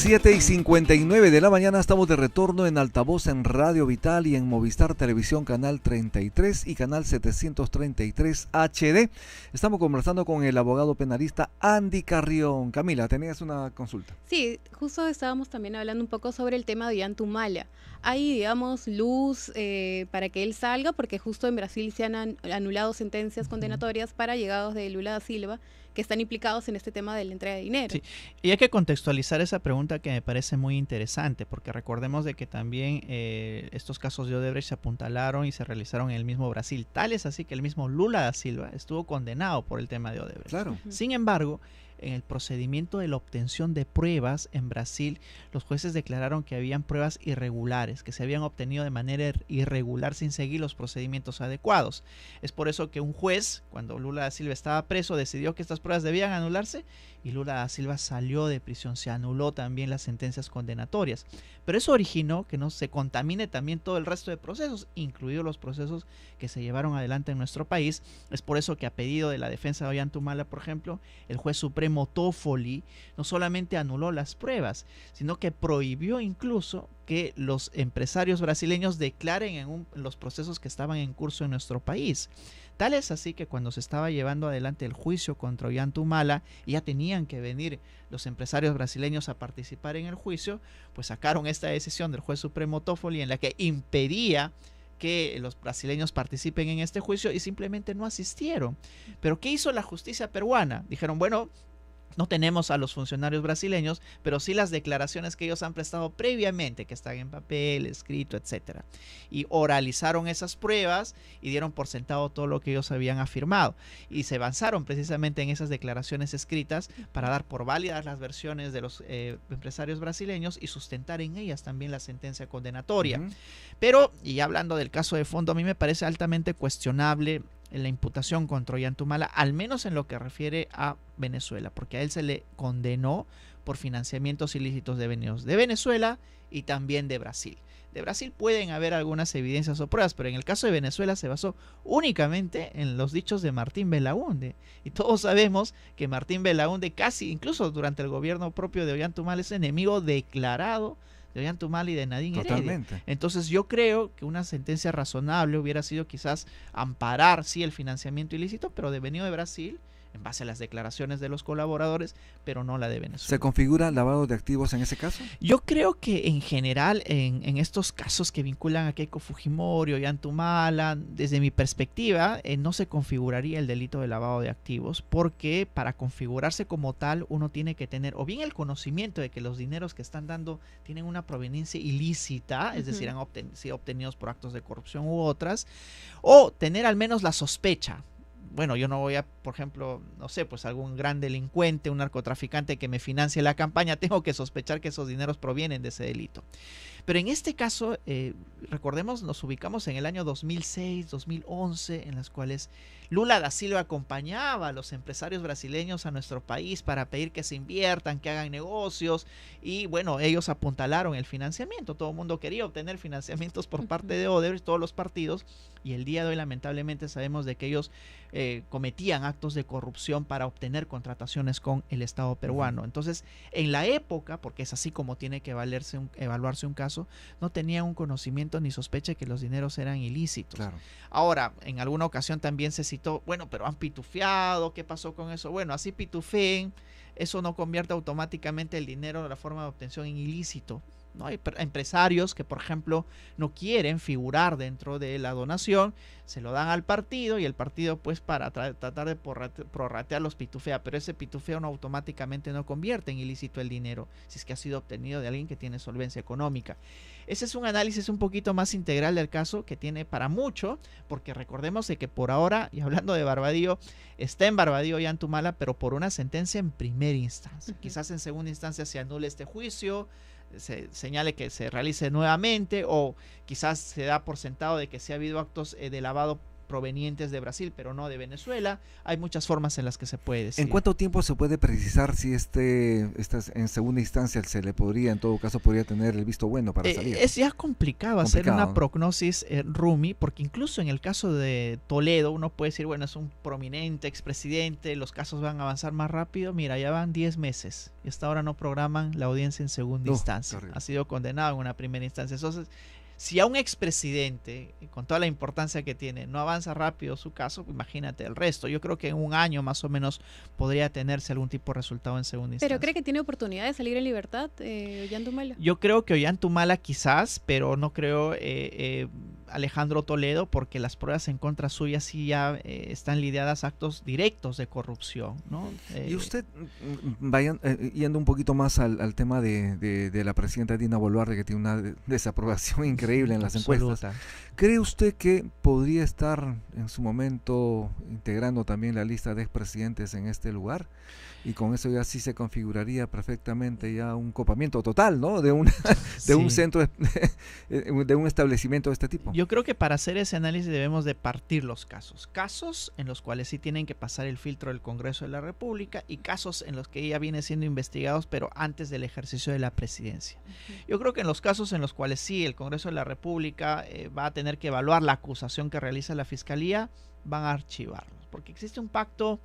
7:59 de la mañana, estamos de retorno en Altavoz en Radio Vital y en Movistar Televisión Canal 33 y Canal 733 HD. Estamos conversando con el abogado penalista Andy Carrión. Camila, tenías una consulta. Sí, justo estábamos también hablando un poco sobre el tema de Ollanta Humala. Hay, digamos, luz para que él salga, porque justo en Brasil se han anulado sentencias condenatorias para allegados de Lula da Silva que están implicados en este tema de la entrega de dinero. Sí, y hay que contextualizar esa pregunta que me parece muy interesante, porque recordemos de que también estos casos de Odebrecht se apuntalaron y se realizaron en el mismo Brasil. Tal es así que el mismo Lula da Silva estuvo condenado por el tema de Odebrecht. Claro. Sin embargo, en el procedimiento de la obtención de pruebas en Brasil, los jueces declararon que habían pruebas irregulares, que se habían obtenido de manera irregular sin seguir los procedimientos adecuados. Es por eso que un juez, cuando Lula da Silva estaba preso, decidió que estas pruebas debían anularse y Lula da Silva salió de prisión. Se anuló también las sentencias condenatorias. Pero eso originó que no se contamine también todo el resto de procesos, incluidos los procesos que se llevaron adelante en nuestro país. Es por eso que a pedido de la defensa de Ollanta Humala, por ejemplo, el juez supremo Toffoli no solamente anuló las pruebas, sino que prohibió incluso que los empresarios brasileños declaren en los procesos que estaban en curso en nuestro país. Tal es así que cuando se estaba llevando adelante el juicio contra Ollanta Humala y ya tenían que venir los empresarios brasileños a participar en el juicio, pues sacaron esta decisión del juez supremo Toffoli en la que impedía que los brasileños participen en este juicio y simplemente no asistieron. Pero ¿qué hizo la justicia peruana? Dijeron, bueno, no tenemos a los funcionarios brasileños, pero sí las declaraciones que ellos han prestado previamente, que están en papel, escrito, etcétera. Y oralizaron esas pruebas y dieron por sentado todo lo que ellos habían afirmado. Y se avanzaron precisamente en esas declaraciones escritas para dar por válidas las versiones de los empresarios brasileños y sustentar en ellas también la sentencia condenatoria. Pero, y hablando del caso de fondo, a mí me parece altamente cuestionable en la imputación contra Ollanta Humala, al menos en lo que refiere a Venezuela, porque a él se le condenó por financiamientos ilícitos de Venezuela y también de Brasil. De Brasil pueden haber algunas evidencias o pruebas, pero en el caso de Venezuela se basó únicamente en los dichos de Martín Belaúnde. Y todos sabemos que Martín Belaúnde casi, incluso durante el gobierno propio de Ollanta Humala, es enemigo declarado de Ollanta Humala y de Nadine Heredia. Entonces yo creo que una sentencia razonable hubiera sido quizás amparar sí el financiamiento ilícito, pero devenido de Brasil, en base a las declaraciones de los colaboradores, pero no la de Venezuela. ¿Se configura lavado de activos en ese caso? Yo creo que en general, en estos casos que vinculan a Keiko Fujimori, Ollanta Humala, desde mi perspectiva, no se configuraría el delito de lavado de activos, porque para configurarse como tal, uno tiene que tener o bien el conocimiento de que los dineros que están dando tienen una proveniencia ilícita, es decir, han sido obtenidos por actos de corrupción u otras, o tener al menos la sospecha. Bueno, yo no voy a, por ejemplo, no sé, pues algún gran delincuente, un narcotraficante que me financie la campaña, tengo que sospechar que esos dineros provienen de ese delito. Pero en este caso, recordemos, nos ubicamos en el año 2006, 2011, en las cuales Lula da Silva acompañaba a los empresarios brasileños a nuestro país para pedir que se inviertan, que hagan negocios, y bueno, ellos apuntalaron el financiamiento. Todo el mundo quería obtener financiamientos por parte de Odebrecht, todos los partidos, y el día de hoy lamentablemente sabemos de que ellos cometían actos de corrupción para obtener contrataciones con el Estado peruano. Entonces, en la época, porque es así como tiene que evaluarse un caso, no tenían un conocimiento ni sospecha de que los dineros eran ilícitos. Claro. Ahora, en alguna ocasión también se citó, bueno, pero han pitufeado, ¿qué pasó con eso? Bueno, así pitufeen, eso no convierte automáticamente el dinero de la forma de obtención en ilícito. ¿No? Hay empresarios que, por ejemplo, no quieren figurar dentro de la donación, se lo dan al partido y el partido, pues, para tratar de prorratear los pitufea, pero ese pitufeo no automáticamente no convierte en ilícito el dinero, si es que ha sido obtenido de alguien que tiene solvencia económica. Ese es un análisis un poquito más integral del caso, que tiene para mucho, porque recordemos de que por ahora, y hablando de Barbadillo, está en Barbadillo Ollanta Humala, pero por una sentencia en primera instancia. Quizás en segunda instancia se anule este juicio, se señale que se realice nuevamente, o quizás se da por sentado de que sí ha habido actos de lavado provenientes de Brasil, pero no de Venezuela. Hay muchas formas en las que se puede decir. ¿En cuánto tiempo se puede precisar si en segunda instancia se le podría, en todo caso, podría tener el visto bueno para salir? Es ya complicado hacer una prognosis, Rumi, porque incluso en el caso de Toledo uno puede decir, bueno, es un prominente expresidente, los casos van a avanzar más rápido. Mira, ya van 10 meses y hasta ahora no programan la audiencia en segunda instancia. Ha sido condenado en una primera instancia. Entonces, si a un expresidente, con toda la importancia que tiene, no avanza rápido su caso, imagínate el resto. Yo creo que en un año más o menos podría tenerse algún tipo de resultado en segunda instancia. ¿Pero cree que tiene oportunidad de salir en libertad, Ollantumala? Yo creo que Ollantumala quizás, pero no creo Alejandro Toledo, porque las pruebas en contra suya sí ya están lidiadas a actos directos de corrupción, ¿no? Y usted, yendo un poquito más al tema de la presidenta Dina Boluarte, que tiene una desaprobación increíble en las encuestas. ¿Cree usted que podría estar en su momento integrando también la lista de expresidentes en este lugar? Y con eso ya sí se configuraría perfectamente ya un copamiento total, ¿no? De un centro, de un establecimiento de este tipo. Yo creo que para hacer ese análisis debemos de partir los casos. Casos en los cuales sí tienen que pasar el filtro del Congreso de la República y casos en los que ya vienen siendo investigados, pero antes del ejercicio de la presidencia. Yo creo que en los casos en los cuales sí el Congreso de la República va a tener que evaluar la acusación que realiza la Fiscalía, van a archivarlos, porque existe un pacto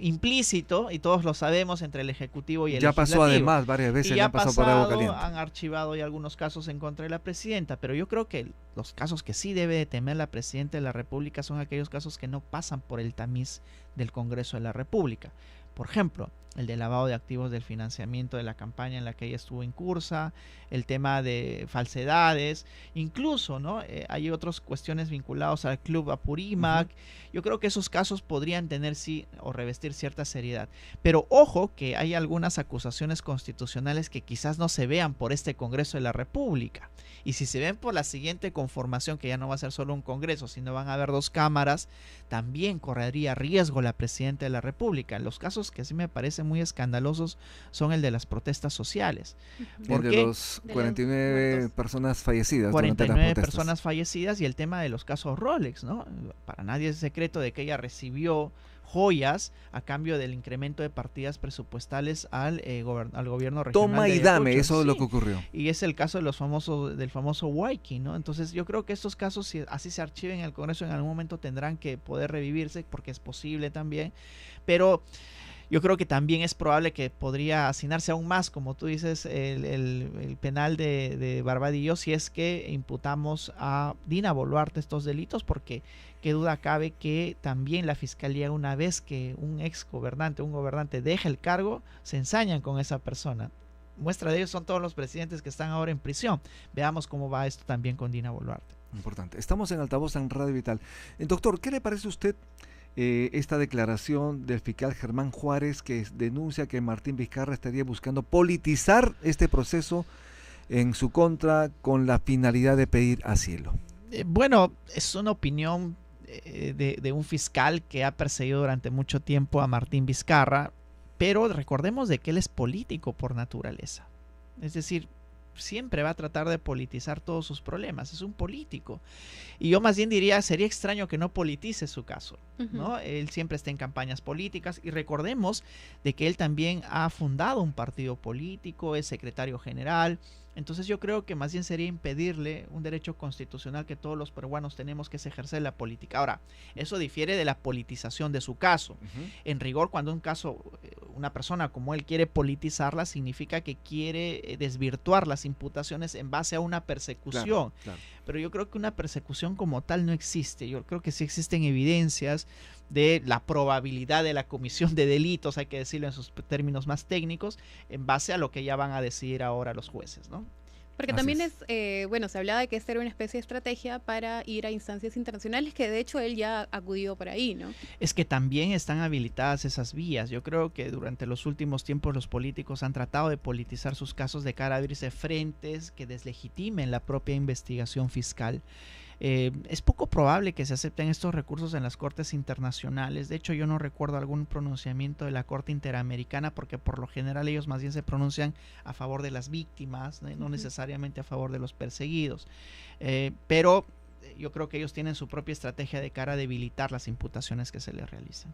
implícito, y todos lo sabemos, entre el Ejecutivo y el Legislativo. Ya pasó además varias veces, ya pasó por agua caliente. Han archivado ya algunos casos en contra de la presidenta, pero yo creo que los casos que sí debe de temer la presidenta de la República son aquellos casos que no pasan por el tamiz del Congreso de la República. Por ejemplo, el de lavado de activos del financiamiento de la campaña en la que ella estuvo incursa, el tema de falsedades, incluso, ¿no? Hay otras cuestiones vinculadas al Club Apurímac. Yo creo que esos casos podrían tener sí o revestir cierta seriedad. Pero ojo que hay algunas acusaciones constitucionales que quizás no se vean por este Congreso de la República. Y si se ven por la siguiente conformación, que ya no va a ser solo un Congreso, sino van a haber 2 cámaras, también correría riesgo la presidenta de la República. Los casos que sí me parecen muy escandalosos son el de las protestas sociales. El de los 49 personas fallecidas. 49 personas fallecidas, y el tema de los casos Rolex, ¿no? Para nadie es secreto de que ella recibió joyas a cambio del incremento de partidas presupuestales al gobierno regional. Toma y dame, eso es lo que ocurrió. Y es el caso de del famoso Waiki, ¿no? Entonces yo creo que estos casos, si así se archiven en el Congreso, en algún momento tendrán que poder revivirse, porque es posible también, pero yo creo que también es probable que podría hacinarse aún más, como tú dices, el penal de Barbadillo, si es que imputamos a Dina Boluarte estos delitos, porque qué duda cabe que también la Fiscalía, una vez que un gobernante deja el cargo, se ensañan con esa persona. Muestra de ello son todos los presidentes que están ahora en prisión. Veamos cómo va esto también con Dina Boluarte. Importante. Estamos en Altavoz en Radio Vital. Doctor, ¿qué le parece a usted esta declaración del fiscal Germán Juárez, que denuncia que Martín Vizcarra estaría buscando politizar este proceso en su contra con la finalidad de pedir asilo? Bueno, es una opinión de un fiscal que ha perseguido durante mucho tiempo a Martín Vizcarra, pero recordemos de que él es político por naturaleza. Es decir, siempre va a tratar de politizar todos sus problemas, es un político. Y yo más bien diría, sería extraño que no politice su caso, ¿no? Él siempre está en campañas políticas, y recordemos de que él también ha fundado un partido político, es secretario general. Entonces yo creo que más bien sería impedirle un derecho constitucional que todos los peruanos tenemos, que es ejercer la política. Ahora, eso difiere de la politización de su caso. En rigor, cuando un caso, una persona como él quiere politizarla, significa que quiere desvirtuar las imputaciones en base a una persecución. Claro. Pero yo creo que una persecución como tal no existe. Yo creo que sí existen evidencias de la probabilidad de la comisión de delitos, hay que decirlo en sus términos más técnicos, en base a lo que ya van a decidir ahora los jueces, ¿no? Porque también se hablaba de que esta era una especie de estrategia para ir a instancias internacionales, que de hecho él ya acudió por ahí, ¿no? Es que también están habilitadas esas vías. Yo creo que durante los últimos tiempos los políticos han tratado de politizar sus casos de cara a abrirse frentes que deslegitimen la propia investigación fiscal. Es poco probable que se acepten estos recursos en las cortes internacionales. De hecho, yo no recuerdo algún pronunciamiento de la Corte Interamericana, porque por lo general ellos más bien se pronuncian a favor de las víctimas, no necesariamente a favor de los perseguidos. Pero yo creo que ellos tienen su propia estrategia de cara a debilitar las imputaciones que se les realizan.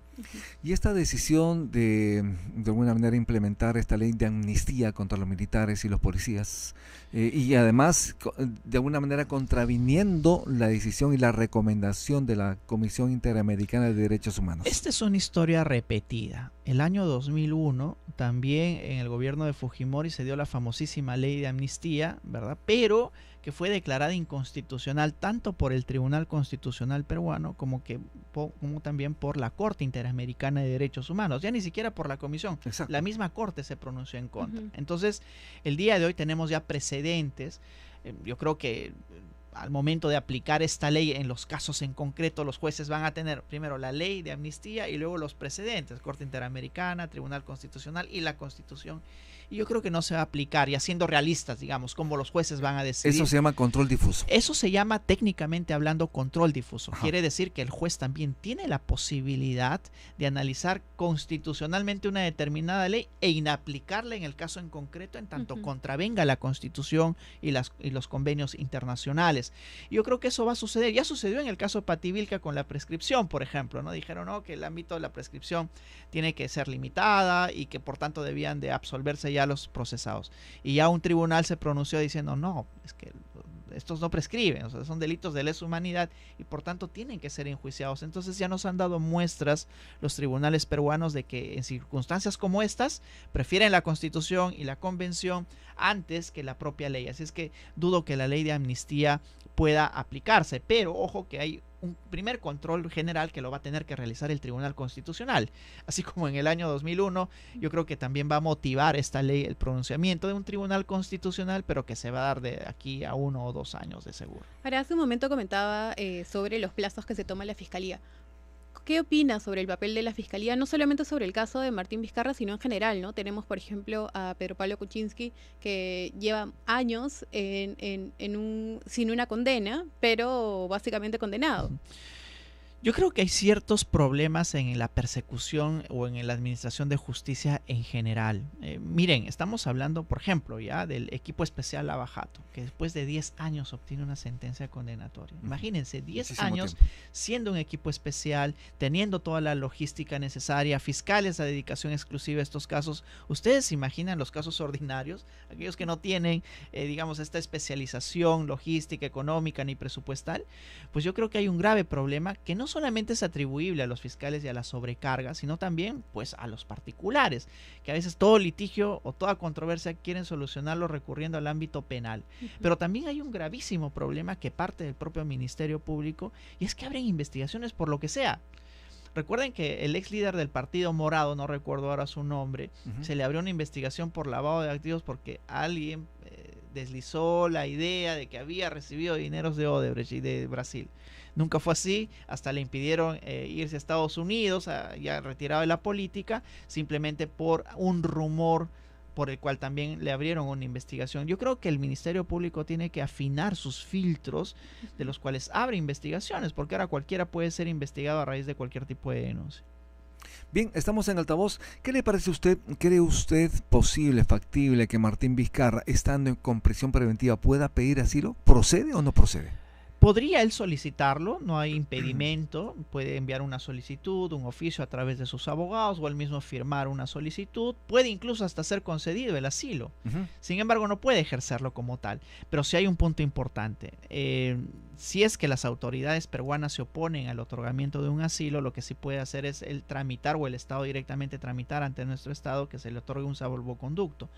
Y esta decisión de alguna manera implementar esta ley de amnistía contra los militares y los policías, y además de alguna manera contraviniendo la decisión y la recomendación de la Comisión Interamericana de Derechos Humanos. Esta es una historia repetida. El año 2001 también en el gobierno de Fujimori se dio la famosísima ley de amnistía, ¿verdad? Pero que fue declarada inconstitucional tanto por el Tribunal Constitucional peruano como también por la Corte Interamericana de Derechos Humanos, ya ni siquiera por la Comisión. Exacto. La misma Corte se pronunció en contra. Entonces, el día de hoy tenemos ya precedentes. Yo creo que al momento de aplicar esta ley en los casos en concreto, los jueces van a tener primero la ley de amnistía y luego los precedentes, Corte Interamericana, Tribunal Constitucional y la Constitución. Y yo creo que no se va a aplicar, y siendo realistas, digamos, como los jueces van a decidir. Eso se llama control difuso. Eso se llama, técnicamente hablando, control difuso. Ajá. Quiere decir que el juez también tiene la posibilidad de analizar constitucionalmente una determinada ley e inaplicarla en el caso en concreto, en tanto contravenga la Constitución y los convenios internacionales. Yo creo que eso va a suceder. Ya sucedió en el caso Pativilca con la prescripción, por ejemplo, ¿no? Dijeron, no, que el ámbito de la prescripción tiene que ser limitada y que por tanto debían de absolverse ya los procesados. Y ya un tribunal se pronunció diciendo, no, es que estos no prescriben, o sea, son delitos de lesa humanidad y por tanto tienen que ser enjuiciados. Entonces ya nos han dado muestras los tribunales peruanos de que en circunstancias como estas prefieren la Constitución y la Convención antes que la propia ley. Así es que dudo que la ley de amnistía pueda aplicarse, pero ojo que hay un primer control general que lo va a tener que realizar el Tribunal Constitucional. Así como en el año 2001, yo creo que también va a motivar esta ley el pronunciamiento de un Tribunal Constitucional, pero que se va a dar de aquí a 1 o 2 años de seguro. Ahora, hace un momento comentaba sobre los plazos que se toma la Fiscalía. ¿Qué opinas sobre el papel de la Fiscalía, no solamente sobre el caso de Martín Vizcarra, sino en general, ¿no? Tenemos, por ejemplo, a Pedro Pablo Kuczynski, que lleva años sin una condena, pero básicamente condenado. Yo creo que hay ciertos problemas en la persecución o en la administración de justicia en general. Miren, estamos hablando, por ejemplo, ya del equipo especial Lava Jato, que después de 10 años obtiene una sentencia condenatoria. Imagínense, 10 Muchísimo años tiempo. siendo un equipo especial, teniendo toda la logística necesaria, fiscales a dedicación exclusiva a estos casos. ¿Ustedes se imaginan los casos ordinarios? Aquellos que no tienen, digamos, esta especialización logística, económica ni presupuestal. Pues yo creo que hay un grave problema que no solamente es atribuible a los fiscales y a la sobrecarga, sino también pues a los particulares, que a veces todo litigio o toda controversia quieren solucionarlo recurriendo al ámbito penal. Pero también hay un gravísimo problema que parte del propio Ministerio Público, y es que abren investigaciones por lo que sea. Recuerden que el ex líder del Partido Morado, no recuerdo ahora su nombre, se le abrió una investigación por lavado de activos porque alguien deslizó la idea de que había recibido dineros de Odebrecht y de Brasil. Nunca fue así, hasta le impidieron irse a Estados Unidos, ya retirado de la política, simplemente por un rumor por el cual también le abrieron una investigación. Yo creo que el Ministerio Público tiene que afinar sus filtros de los cuales abre investigaciones, porque ahora cualquiera puede ser investigado a raíz de cualquier tipo de denuncia. Bien, estamos en altavoz. ¿Qué le parece a usted? ¿Cree usted posible, factible que Martín Vizcarra, estando con prisión preventiva, pueda pedir asilo? ¿Procede o no procede? Podría él solicitarlo, no hay impedimento, puede enviar una solicitud, un oficio a través de sus abogados o él mismo firmar una solicitud, puede incluso hasta ser concedido el asilo. Sin embargo, no puede ejercerlo como tal. Pero sí hay un punto importante. Si es que las autoridades peruanas se oponen al otorgamiento de un asilo, lo que sí puede hacer es el tramitar o el Estado directamente tramitar ante nuestro Estado que se le otorgue un salvoconducto.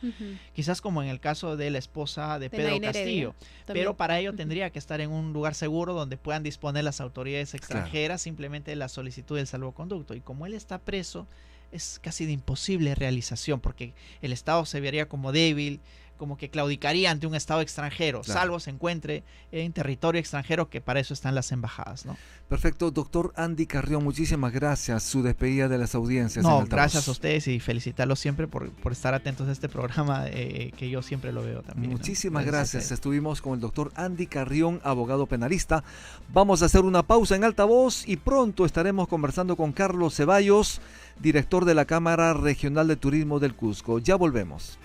Quizás como en el caso de la esposa de Pedro Castillo. Pero para ello tendría que estar en un lugar seguro donde puedan disponer las autoridades extranjeras simplemente de la solicitud del salvoconducto. Y como él está preso, es casi de imposible realización porque el Estado se vería como débil, como que claudicaría ante un Estado extranjero, salvo se encuentre en territorio extranjero, que para eso están las embajadas, ¿no? Perfecto, doctor Andy Carrión, muchísimas gracias. Su despedida de las audiencias. No, gracias a ustedes y felicitarlos siempre por estar atentos a este programa que yo siempre lo veo también. Muchísimas gracias. Estuvimos con el doctor Andy Carrión, abogado penalista. Vamos a hacer una pausa en altavoz y pronto estaremos conversando con Carlos Ceballos, director de la Cámara Regional de Turismo del Cusco. Ya volvemos.